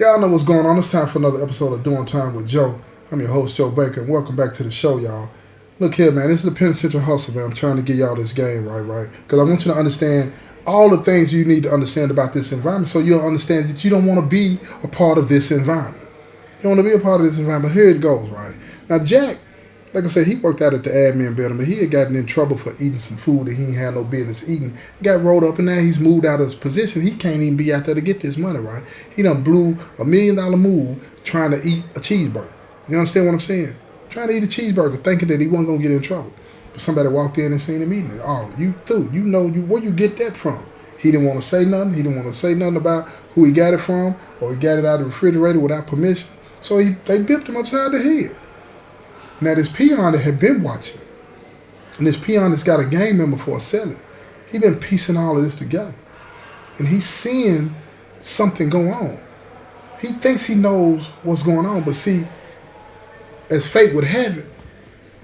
Y'all know what's going on. It's time for another episode of Doing Time with Joe. I'm your host, Joe Baker, and welcome back to the show, y'all. Look here, man. This is the Penitentiary Hustle, man. I'm trying to get y'all this game right? Because I want you to understand all the things you need to understand about this environment so you'll understand that you don't want to be a part of this environment. You don't want to be a part of this environment. Here it goes, right? Now, Jack, like I said, he worked out at the admin building, but he had gotten in trouble for eating some food that he ain't had no business eating. He got rolled up, and now he's moved out of his position. He can't even be out there to get this money, right? He done blew $1 million move trying to eat a cheeseburger. You understand what I'm saying? Trying to eat a cheeseburger, thinking that he wasn't going to get in trouble. But somebody walked in and seen him eating it. Oh, you threw. You know where you get that from. He didn't want to say nothing. He didn't want to say nothing about who he got it from, or he got it out of the refrigerator without permission. So they bipped him upside the head. Now, this peon that had been watching, and this peon that's got a gang member for a selling, he been piecing all of this together. And he's seeing something go on. He thinks he knows what's going on, but see, as fate would have it,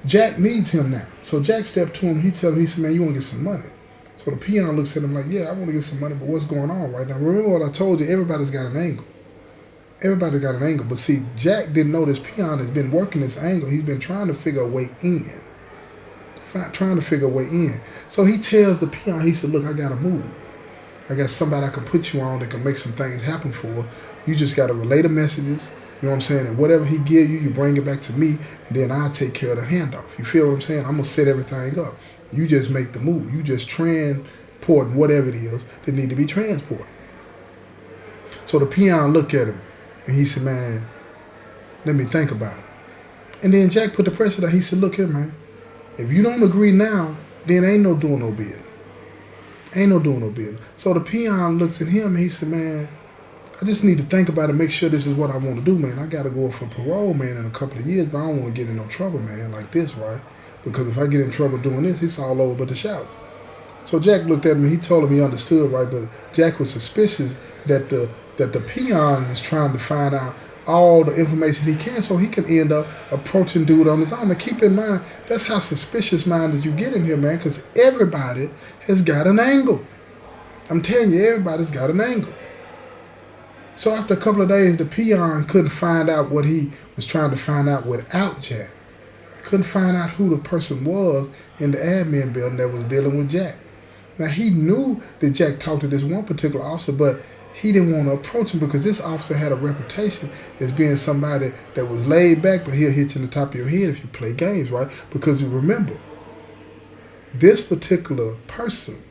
Jack needs him now. So Jack stepped to him, he said, man, you want to get some money? So the peon looks at him like, yeah, I want to get some money, but what's going on right now? Remember what I told you, everybody's got an angle. Everybody got an angle, but see, Jack didn't know this peon has been working this angle. He's been trying to figure a way in. So he tells the peon, he said, look, I got to move. I got somebody I can put you on that can make some things happen for. You just got to relay the messages, you know what I'm saying? And whatever he give you, you bring it back to me, and then I'll take care of the handoff. You feel what I'm saying? I'm going to set everything up. You just make the move. You just transport whatever it is that need to be transported. So the peon looked at him, and he said, man, let me think about it. And then Jack put the pressure down. He said, look here, man, if you don't agree now, then ain't no doing no business. Ain't no doing no business. So the peon looks at him, and he said, man, I just need to think about it, make sure this is what I want to do, man. I got to go for parole, man, in a couple of years, but I don't want to get in no trouble, man, like this, right? Because if I get in trouble doing this, it's all over but the shout. So Jack looked at him, and he told him he understood, right? But Jack was suspicious that the peon is trying to find out all the information he can so he can end up approaching dude on his own. And keep in mind, that's how suspicious minded you get in here, man, because everybody has got an angle. I'm telling you, everybody's got an angle. So after a couple of days, the peon couldn't find out what he was trying to find out without Jack. Couldn't find out who the person was in the admin building that was dealing with Jack. Now, he knew that Jack talked to this one particular officer, but he didn't want to approach him because this officer had a reputation as being somebody that was laid back, but he'll hit you in the top of your head if you play games, right? Because you remember, this particular person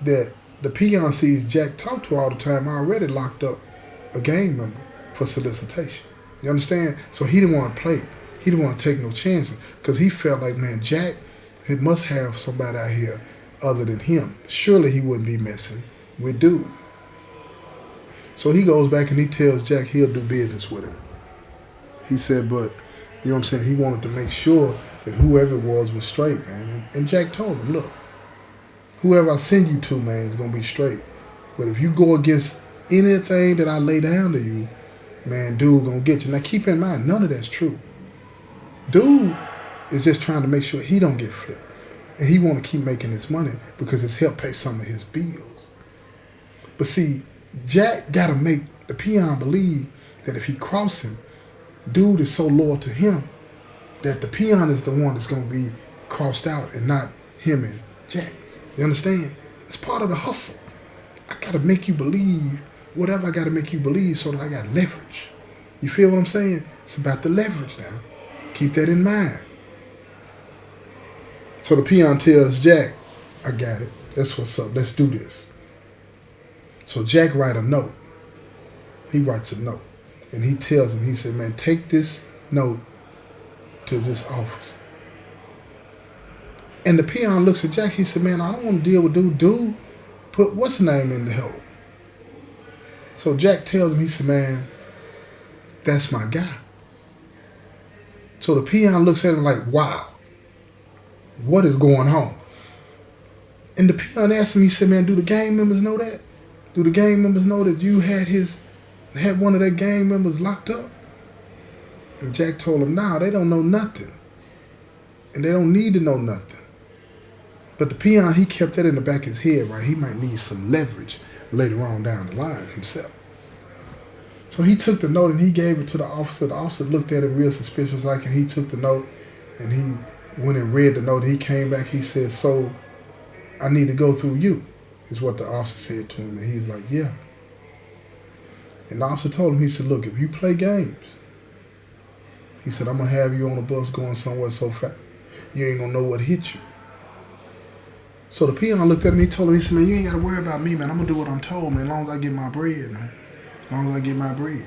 that the peon sees Jack talk to all the time already locked up a gang member for solicitation. You understand? So he didn't want to play. He didn't want to take no chances because he felt like, man, Jack, he must have somebody out here other than him. Surely he wouldn't be messing with dude. So he goes back and he tells Jack he'll do business with him. He said, but, you know what I'm saying, he wanted to make sure that whoever it was straight, man. And Jack told him, look, whoever I send you to, man, is going to be straight. But if you go against anything that I lay down to you, man, dude going to get you. Now, keep in mind, none of that's true. Dude is just trying to make sure he don't get flipped. And he want to keep making his money because it's help pay some of his bills. But see, Jack got to make the peon believe that if he cross him, dude is so loyal to him that the peon is the one that's going to be crossed out and not him and Jack. You understand? It's part of the hustle. I got to make you believe whatever I got to make you believe so that I got leverage. You feel what I'm saying? It's about the leverage now. Keep that in mind. So the peon tells Jack, I got it. That's what's up. Let's do this. So Jack writes a note. He writes a note. And he tells him, he said, man, take this note to this office. And the peon looks at Jack. He said, man, I don't want to deal with dude. Dude, put what's the name in the help. So Jack tells him, he said, man, that's my guy. So the peon looks at him like, wow, what is going on? And the peon asked him, he said, man, do the gang members know that? Do the gang members know that you had one of their gang members locked up? And Jack told him, nah, they don't know nothing. And they don't need to know nothing. But the peon, he kept that in the back of his head, right? He might need some leverage later on down the line himself. So he took the note and he gave it to the officer. The officer looked at him real suspicious like, and he took the note and he went and read the note. He came back, he said, so I need to go through you, is what the officer said to him. And he's like, yeah. And the officer told him, he said, look, if you play games, he said, I'm going to have you on a bus going somewhere so fast, you ain't going to know what hit you. So the peon looked at me, he told him, he said, man, you ain't got to worry about me, man. I'm going to do what I'm told, man, as long as I get my bread, man. As long as I get my bread.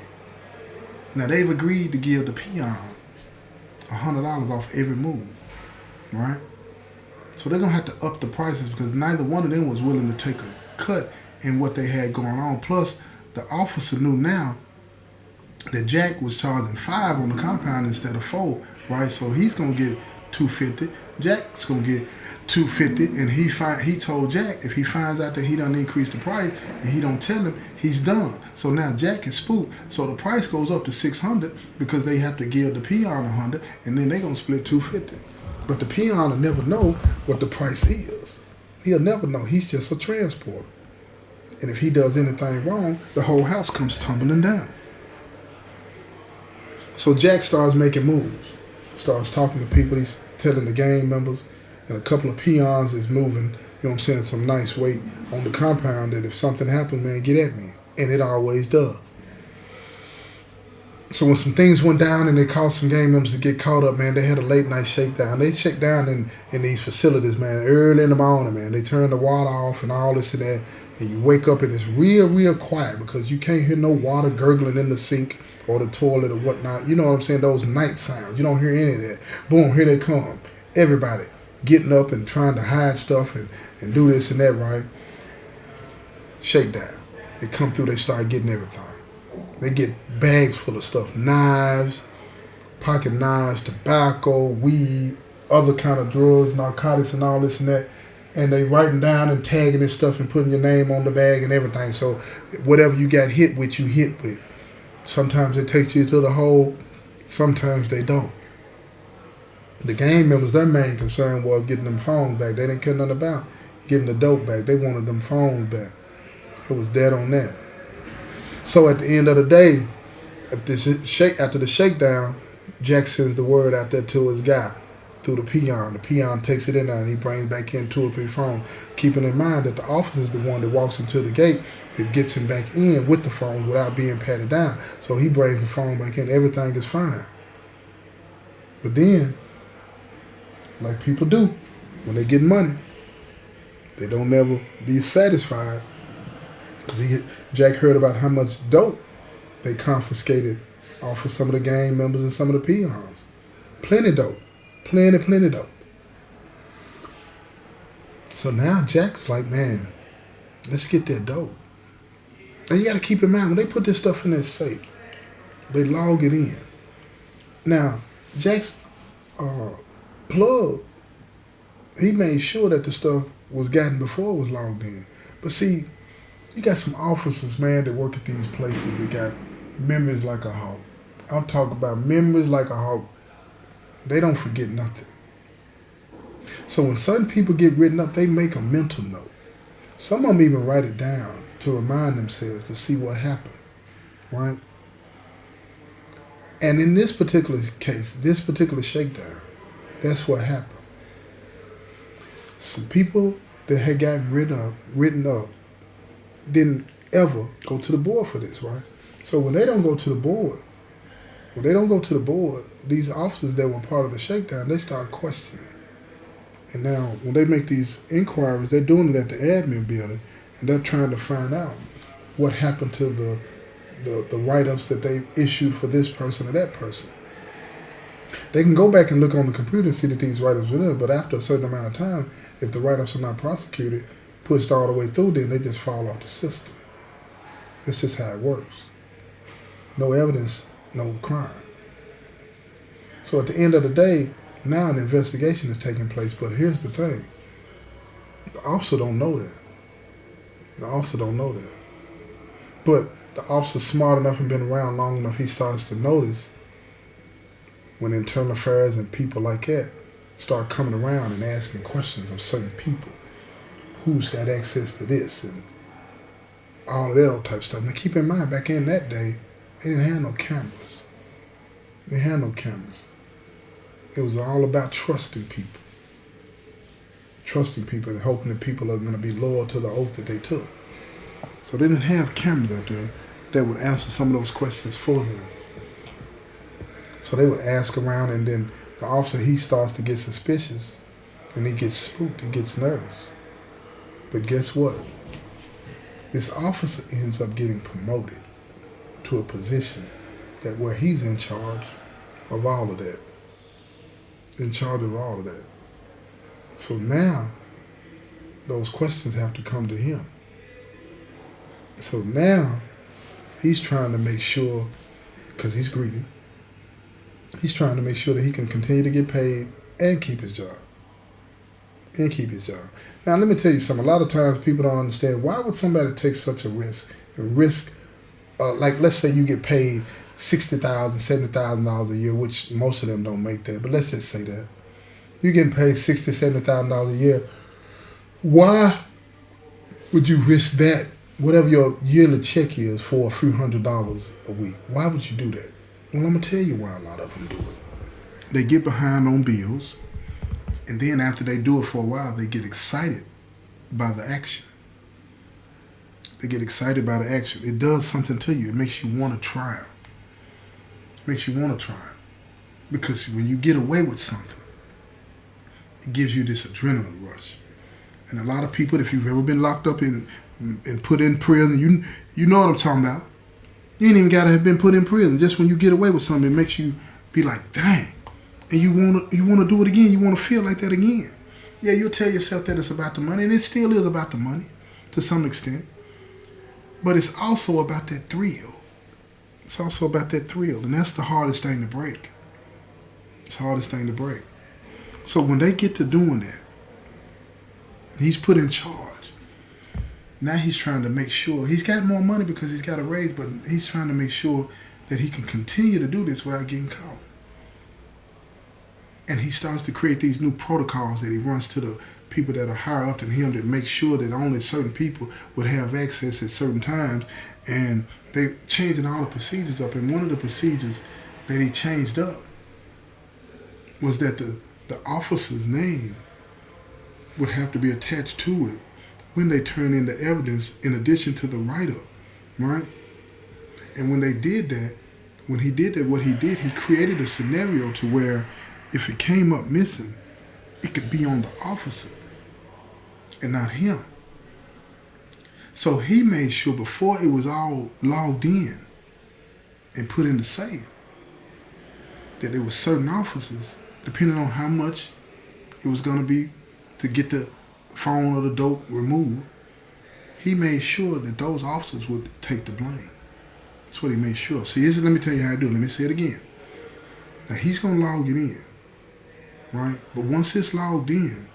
Now, they've agreed to give the peon $100 off every move, right? So they're going to have to up the prices because neither one of them was willing to take a cut in what they had going on. Plus, the officer knew now that Jack was charging $5 on the compound instead of $4, right? So he's going to get $250. Jack's going to get $250, and he told Jack if he finds out that he done increased the price and he don't tell him, he's done. So now Jack is spooked. So the price goes up to $600 because they have to give the peon $100, and then they're going to split $250. But the peon will never know what the price is. He'll never know. He's just a transporter. And if he does anything wrong, the whole house comes tumbling down. So Jack starts making moves, starts talking to people. He's telling the gang members, and a couple of peons is moving, you know what I'm saying, some nice weight on the compound that if something happens, man, get at me. And it always does. So when some things went down and they caused some gang members to get caught up, man, they had a late night shakedown. They shake down in these facilities, man, early in the morning, man. They turn the water off and all this and that. And you wake up and it's real, real quiet because you can't hear no water gurgling in the sink or the toilet or whatnot. You know what I'm saying? Those night sounds. You don't hear any of that. Boom, here they come. Everybody getting up and trying to hide stuff and do this and that, right? Shakedown. They come through, they start getting everything. They get bags full of stuff. Knives, pocket knives, tobacco, weed, other kind of drugs, narcotics and all this and that. And they writing down and tagging this stuff and putting your name on the bag and everything. So whatever you got hit with, you hit with. Sometimes it takes you to the hole. Sometimes they don't. The gang members, their main concern was getting them phones back. They didn't care nothing about getting the dope back. They wanted them phones back. It was dead on that. So at the end of the day, after the shakedown, Jack sends the word out there to his guy through the peon. The peon takes it in there and he brings back in 2 or 3 phones, keeping in mind that the officer is the one that walks him to the gate that gets him back in with the phone without being patted down. So he brings the phone back in. Everything is fine. But then, like people do, when they get money, they don't never be satisfied. Because Jack heard about how much dope they confiscated off of some of the gang members and some of the peons. Plenty dope. Plenty dope. So now Jack's like, man, let's get that dope. And you got to keep in mind, when they put this stuff in that safe, they log it in. Now, Jack's plug, he made sure that the stuff was gotten before it was logged in. But see, you got some officers, man, that work at these places that got memories like a hawk. I'm talking about memories like a hawk. They don't forget nothing. So when certain people get written up, they make a mental note. Some of them even write it down to remind themselves to see what happened, right? And in this particular case, this particular shakedown, that's what happened. Some people that had gotten written up didn't ever go to the board for this, right? So when they don't go to the board, these officers that were part of the shakedown, they start questioning. And now when they make these inquiries, they're doing it at the admin building, and they're trying to find out what happened to the write-ups that they issued for this person or that person. They can go back and look on the computer and see that these write-ups were there, but after a certain amount of time, if the write-ups are not prosecuted, pushed all the way through, then they just fall off the system. That's just how it works. No evidence, no crime. So at the end of the day, now an investigation is taking place, but here's the thing. The officer don't know that. But the officer's smart enough and been around long enough, he starts to notice when internal affairs and people like that start coming around and asking questions of certain people. Who's got access to this and all of that old type of stuff. Now keep in mind, back in that day, They didn't have no cameras. They had no cameras. It was all about trusting people. Trusting people and hoping that people are going to be loyal to the oath that they took. So they didn't have cameras out there that would answer some of those questions for them. So they would ask around, and then the officer, he starts to get suspicious, and he gets spooked, he gets nervous. But guess what? This officer ends up getting promoted to a position that where he's in charge of all of that. In charge of all of that. So now, those questions have to come to him. So now, he's trying to make sure, because he's greedy, he's trying to make sure that he can continue to get paid and keep his job. And keep his job. Now, let me tell you something. A lot of times people don't understand, why would somebody take such a risk? And risk, like let's say you get paid $60,000, $70,000 a year, which most of them don't make that, but let's just say that. You're getting paid $60,000, $70,000 a year. Why would you risk that, whatever your yearly check is, for a few $100s a week? Why would you do that? Well, I'm going to tell you why a lot of them do it. They get behind on bills, and then after they do it for a while, they get excited by the action. They get excited by the action. It does something to you. It makes you want to try it. It makes you want to try it. Because when you get away with something, it gives you this adrenaline rush. And a lot of people, if you've ever been locked up and put in prison, you know what I'm talking about. You ain't even got to have been put in prison. Just when you get away with something, it makes you be like, dang. And you want to do it again. You want to feel like that again. Yeah, you'll tell yourself that it's about the money, and it still is about the money to some extent. But it's also about that thrill. It's also about that thrill, and that's the hardest thing to break. It's the hardest thing to break. So when they get to doing that, he's put in charge. Now he's trying to make sure, he's got more money because he's got a raise, but he's trying to make sure that he can continue to do this without getting caught. And he starts to create these new protocols that he runs to the people that are higher up than him that make sure that only certain people would have access at certain times. And they're changing all the procedures up. And one of the procedures that he changed up was that the officer's name would have to be attached to it when they turn in the evidence in addition to the write-up, right? And when they did that, when he did that, what he did, he created a scenario to where if it came up missing, it could be on the officer and not him. So he made sure before it was all logged in and put in the safe that there were certain officers, depending on how much it was going to be to get the phone or the dope removed, he made sure that those officers would take the blame. That's what he made sure. See, let me tell you how I do it. Let me say it again. Now, he's going to log it in, right? But once it's logged in,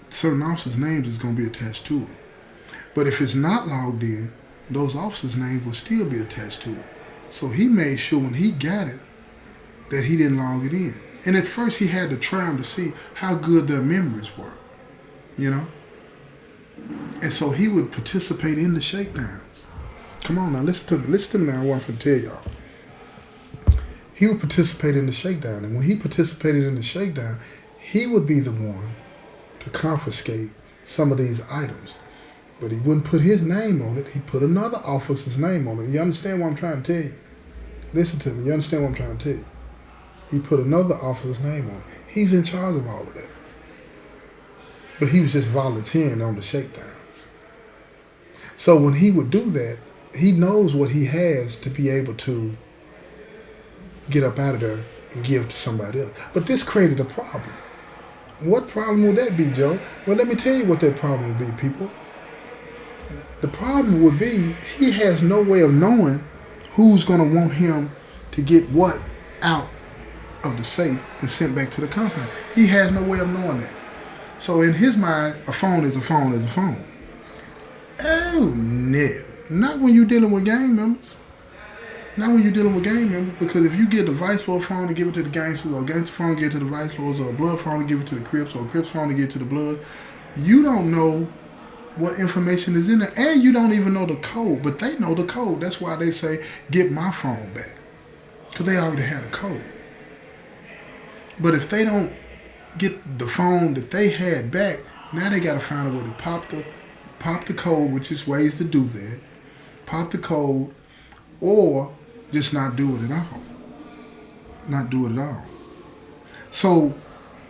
certain officers' names is going to be attached to it. But if it's not logged in, those officers' names will still be attached to it. So he made sure when he got it that he didn't log it in. And at first he had to try them to see how good their memories were, you know? And so he would participate in the shakedowns. Come on now, listen to me. Listen to me now, I want to tell y'all. He would participate in the shakedown. And when he participated in the shakedown, he would be the one to confiscate some of these items. But he wouldn't put his name on it. He put another officer's name on it. You understand what I'm trying to tell you? Listen to me. You understand what I'm trying to tell you? He put another officer's name on it. He's in charge of all of that. But he was just volunteering on the shakedowns. So when he would do that, he knows what he has to be able to get up out of there and give to somebody else. But this created a problem. What problem would that be, Joe? Well, let me tell you what that problem would be, people. The problem would be he has no way of knowing who's going to want him to get what out of the safe and sent back to the compound. He has no way of knowing that. So in his mind, a phone is a phone is a phone. Oh, no. Not when you're dealing with gang members. Not when you're dealing with gang members, because if you get the vice lord phone and give it to the gangsters, or gangster phone and give it to the vice lords, or a blood phone and give it to the Crips, or a Crips phone and give it to the blood, you don't know what information is in there, and you don't even know the code, but they know the code. That's why they say, get my phone back, because they already had a code. But if they don't get the phone that they had back, now they got to find a way to pop the code, which is ways to do that, pop the code, or just not do it at all. Not do it at all. So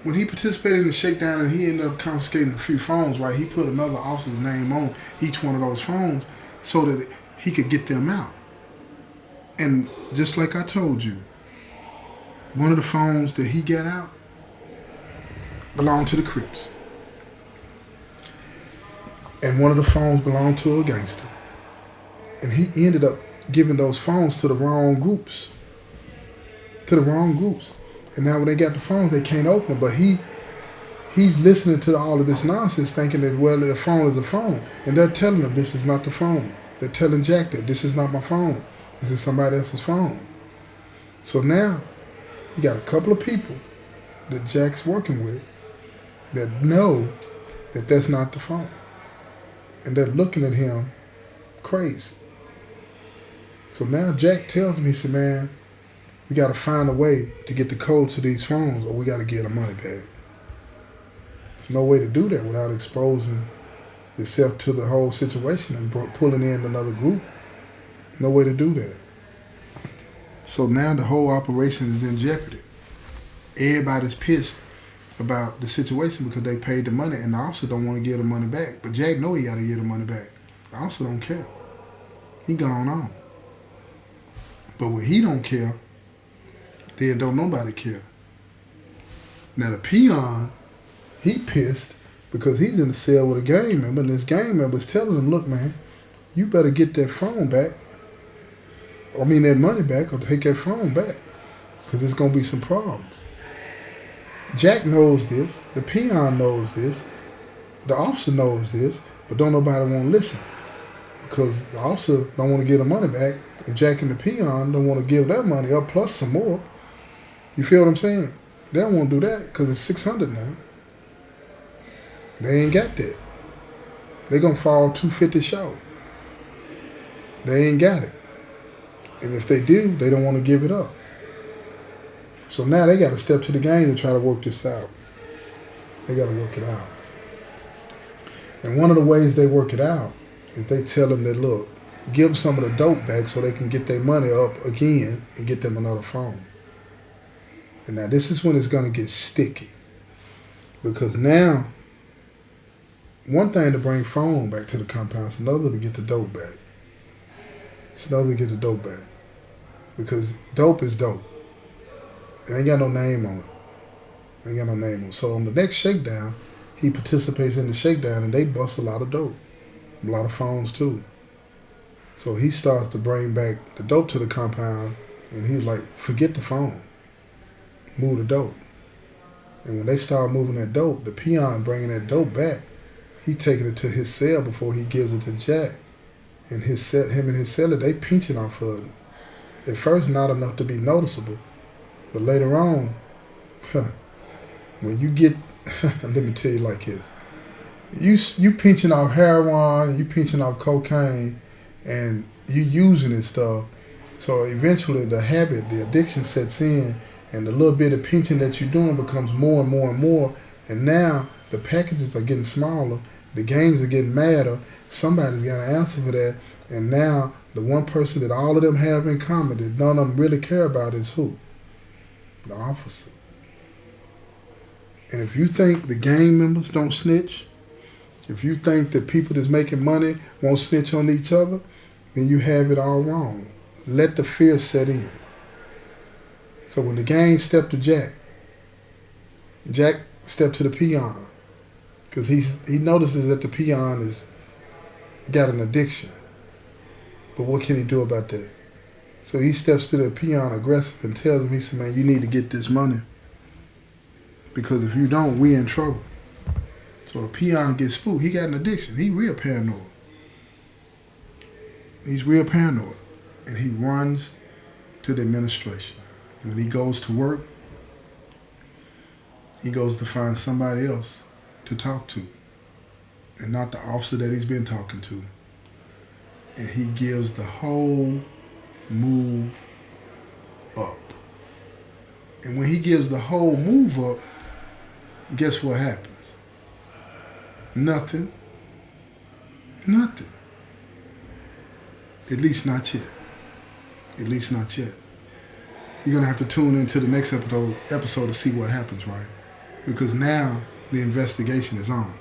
when he participated in the shakedown and he ended up confiscating a few phones, right, he put another officer's name on each one of those phones so that he could get them out. And just like I told you, one of the phones that he got out belonged to the Crips. And one of the phones belonged to a gangster. And he ended up giving those phones to the wrong groups. And now when they got the phones, they can't open them. But he's listening to all of this nonsense, thinking that, well, a phone is a phone. And they're telling him this is not the phone. They're telling Jack that this is not my phone. This is somebody else's phone. So now you got a couple of people that Jack's working with that know that that's not the phone. And they're looking at him crazy. So now Jack tells him, he said, man, we got to find a way to get the code to these phones, or we got to get the money back. There's no way to do that without exposing yourself to the whole situation and pulling in another group. No way to do that. So now the whole operation is in jeopardy. Everybody's pissed about the situation because they paid the money and the officer don't want to give the money back. But Jack know he got to give the money back. The officer don't care. He gone on. But when he don't care, then don't nobody care. Now the peon, he pissed because he's in the cell with a gang member, and this gang member is telling him, look, man, you better get that phone back. That money back, or take that phone back, because there's going to be some problems. Jack knows this, the peon knows this, the officer knows this, but don't nobody want to listen, because the officer don't want to give the money back, and Jack and the peon don't want to give that money up plus some more. You feel what I'm saying? They don't want to do that because it's $600 now. They ain't got that. They're going to fall $250 short. They ain't got it. And if they do, they don't want to give it up. So now they got to step to the game and try to work this out. They got to work it out. And one of the ways they work it out is they tell them that, look, give them some of the dope back so they can get their money up again and get them another phone. And now this is when it's going to get sticky. Because now, one thing to bring phone back to the compound, it's another to get the dope back. It's another to get the dope back. Because dope is dope. It ain't got no name on it. Ain't got no name on it. So on the next shakedown, he participates in the shakedown and they bust a lot of dope. A lot of phones too. So he starts to bring back the dope to the compound, and he was like, forget the phone. Move the dope. And when they start moving that dope, the peon bringing that dope back, he taking it to his cell before he gives it to Jack. And him and his cellar, they pinching off of it. At first, not enough to be noticeable. But later on, when you get, let me tell you like this. You pinching off heroin, and you pinching off cocaine, and you using this stuff. So eventually the habit, the addiction sets in, and the little bit of pinching that you're doing becomes more and more and more. And now the packages are getting smaller. The gangs are getting madder. Somebody's got to answer for that. And now the one person that all of them have in common that none of them really care about is who? The officer. And if you think the gang members don't snitch, if you think that people that's making money won't snitch on each other, then you have it all wrong. Let the fear set in. So when the gang stepped to Jack, Jack stepped to the peon, because he notices that the peon has got an addiction. But what can he do about that? So he steps to the peon aggressive and tells him, he said, man, you need to get this money, because if you don't, we in trouble. So the peon gets spooked. He got an addiction. He real paranoid. He's real paranoid. And he runs to the administration. And when he goes to work, he goes to find somebody else to talk to. and not the officer that he's been talking to. And he gives the whole move up. And when he gives the whole move up, guess what happens? Nothing. Nothing. At least not yet. At least not yet. You're going to have to tune into the next episode to see what happens, right? Because now the investigation is on.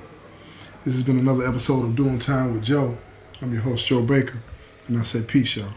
This has been another episode of Doing Time with Joe. I'm your host, Joe Baker, and I say peace, y'all.